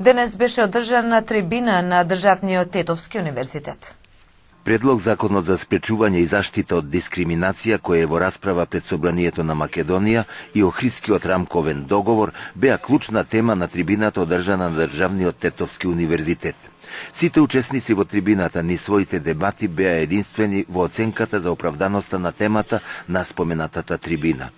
Денес беше одржана трибина на Државниот Тетовски универзитет. Предлог законот за спречување и заштита од дискриминација, кој е во расправа пред Собранието на Македонија и Охридскиот рамковен договор, беа клучна тема на трибината одржана на Државниот Тетовски универзитет. Сите учесници во трибината низ своите дебати беа единствени во оценката за оправданоста на темата на споменатата трибина.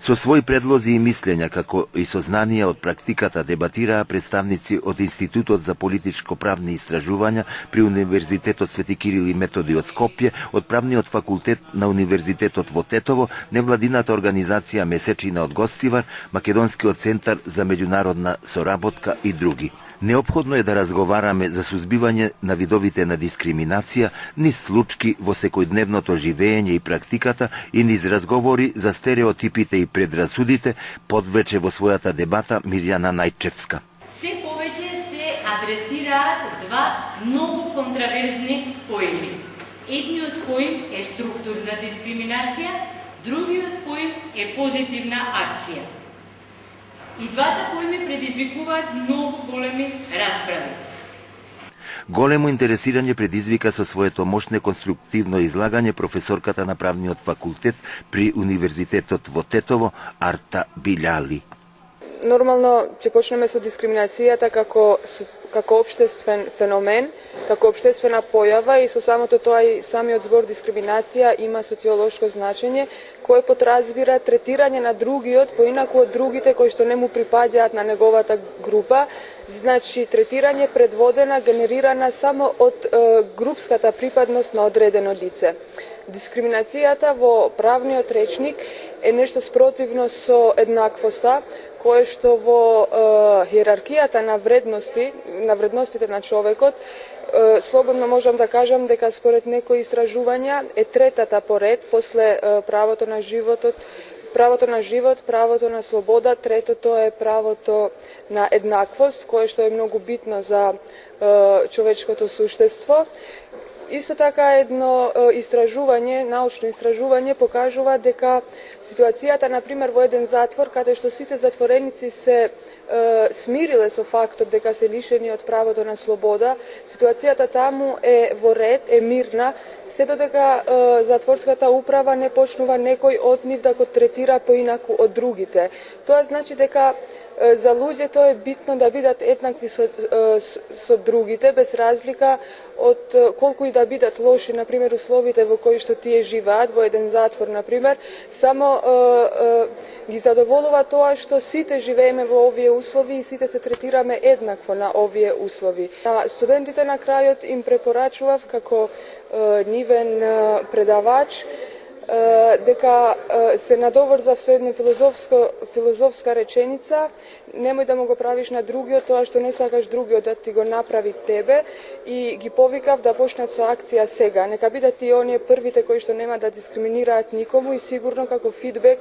Со своји предлози и мислења, како и сознанија од практиката, дебатираа представници од Институтот за политичко-правни истражувања при Универзитетот Свети Кирил и Методи од Скопје, од Правниот факултет на Универзитетот во Тетово, невладината организација Месечина од Гостивар, Македонскиот центар за меѓународна соработка и други. Неопходно е да разговараме за сузбивање на видовите на дискриминација, низ случки во секојдневното живење и практиката и низ разговори за стереотипите и предрасудите, подвече во својата дебата Мирјана Најчевска. Се повеќе се адресираат два многу контраверзни поими. Едниот поим е структурна дискриминација, другиот поим е позитивна акција. И двата поими предизвикуваат многу големи расправи. Големо интересирање предизвика со своето мощно конструктивно излагање професорката на Правниот факултет при Универзитетот во Тетово, Арта Билјали. Нормално ќе почнеме со дискриминацијата како општествен феномен, како општествена појава и со самото тоа и самиот збор дискриминација има социолошко значење кое подразбира третирање на другиот поинаку од другите кои што не му припаѓаат на неговата група, значи третирање предводена, генерирана само од групската припадност на одредено лице. Дискриминацијата во правниот речник е нешто спротивно со еднаквоста, кое што во хиерархијата на вредностите на човекот, слободно можам да кажам дека според некои истражувања е третата поред после правото на живот, правото на слобода, третото е правото на еднаквост, кое што е многу битно за човечкото суштество. Исто така едно истражување, научно истражување покажува дека ситуацијата, например, во еден затвор, каде што сите затвореници се смириле со фактот дека се лишени од правото на слобода, ситуацијата таму е во ред, е мирна, се додека затворската управа не почнува некој од нив да го третира поинаку од другите. Тоа значи дека за луѓето е битно да бидат еднакви со другите, без разлика од колку и да бидат лоши, например, условите во кои што тие живеат, во еден затвор, например, само ги задоволува тоа што сите живееме во овие услови и сите се третираме еднакво на овие услови. На студентите на крајот им препорачував како нивен предавач дека се надоврзав со една филозофска реченица: немој да му го правиш на другиот тоа што не сакаш другиот да ти го направи тебе, и ги повикав да почнат со акција сега. Нека бидат и оние првите кои што нема да дискриминираат никому и сигурно како фидбек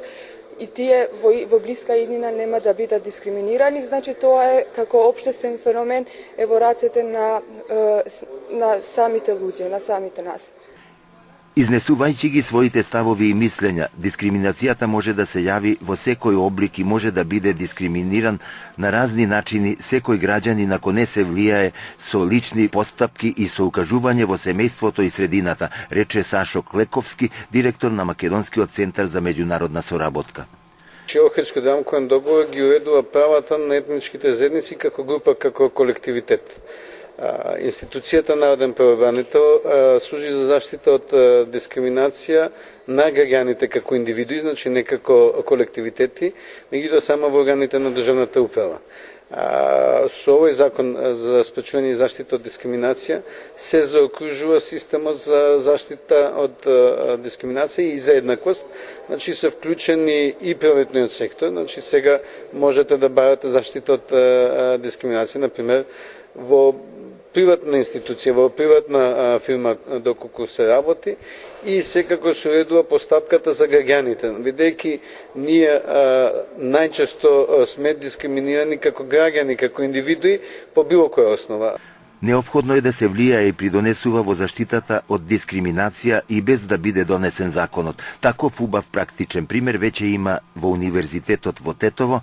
и тие во блиска иднина нема да бидат дискриминирани. Значи тоа е како општествен феномен е во рацете на самите луѓе, на самите нас. Изнесувајќи ги своите ставови и мислења, дискриминацијата може да се јави во секој облик и може да биде дискриминиран на разни начини секој граѓанин ако не се влијае со лични постапки и со укажување во семејството и средината, рече Сашо Клековски, директор на Македонскиот центар за меѓународна соработка. Охридскиот рамковен договор ги уредува правата на етничките заедници како група, како колективитет. Институцијата Народен правобранител служи за заштита од дискриминација на граѓаните како индивидуи, значи не како колективитети, меѓутоа само во органите на државната управа. Со овој закон за спречување и заштита од дискриминација се заокружува системот за заштита од дискриминација и за еднаквост, значи се вклучени и приvatниот сектор, значи сега можете да барате заштита од дискриминација, например, во приватна институција, во приватна фирма доколку се работи, и секако се уредува постапката за граѓаните, бидејќи ние најчесто сме дискриминирани како граѓани, како индивидуи по било која основа. Неопходно е да се влијае и придонесува во заштитата од дискриминација и без да биде донесен законот. Таков убав практичен пример веќе има во Универзитетот во Тетово,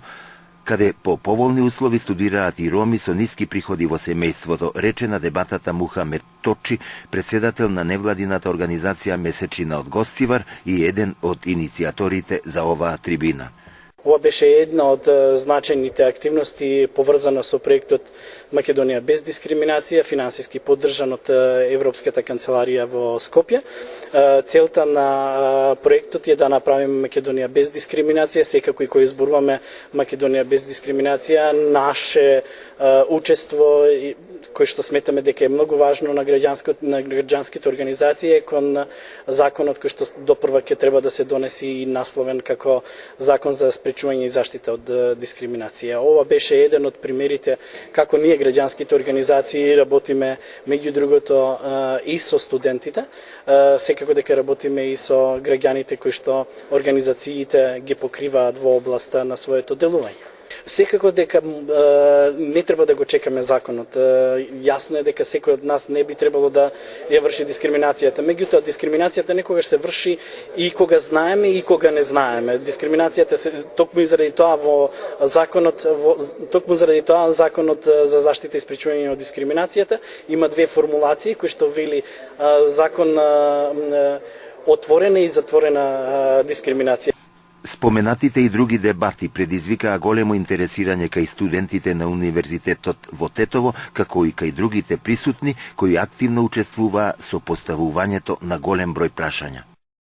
каде по поволни услови студираат и роми со ниски приходи во семејството, рече на дебатата Мухамед Точи, председател на невладината организација Месечина од Гостивар и еден од иницијаторите за оваа трибина. Ова беше една од значајните активности поврзана со проектот Македонија без дискриминација, финансиски поддржан од Европската канцеларија во Скопје. Целта на проектот е да направиме Македонија без дискриминација, секако и кој изборуваме Македонија без дискриминација, наше учество кој што сметаме дека е многу важно на граѓанските организации кон законот кој што допрва ќе треба да се донеси и насловен како закон за спречување и заштита од дискриминација. Ова беше еден од примерите како ние граѓанските организации работиме меѓу другото и со студентите, секако дека работиме и со граѓаните кои што организациите ги покриваат во областа на своето делување. Секако дека не треба да го чекаме законот. Јасно е дека секој од нас не би требало да ја врши дискриминацијата. Меѓутоа, дискриминацијата некогаш се врши и кога знаеме и кога не знаеме. Дискриминацијата се токму и заради тоа законот за заштита и спречување од дискриминацијата има две формулации кои што вели закон отворена и затворена дискриминација. Споменатите и други дебати предизвикаа големо интересирање кај студентите на Универзитетот во Тетово, како и кај другите присутни кои активно учествуваа со поставувањето на голем број прашања.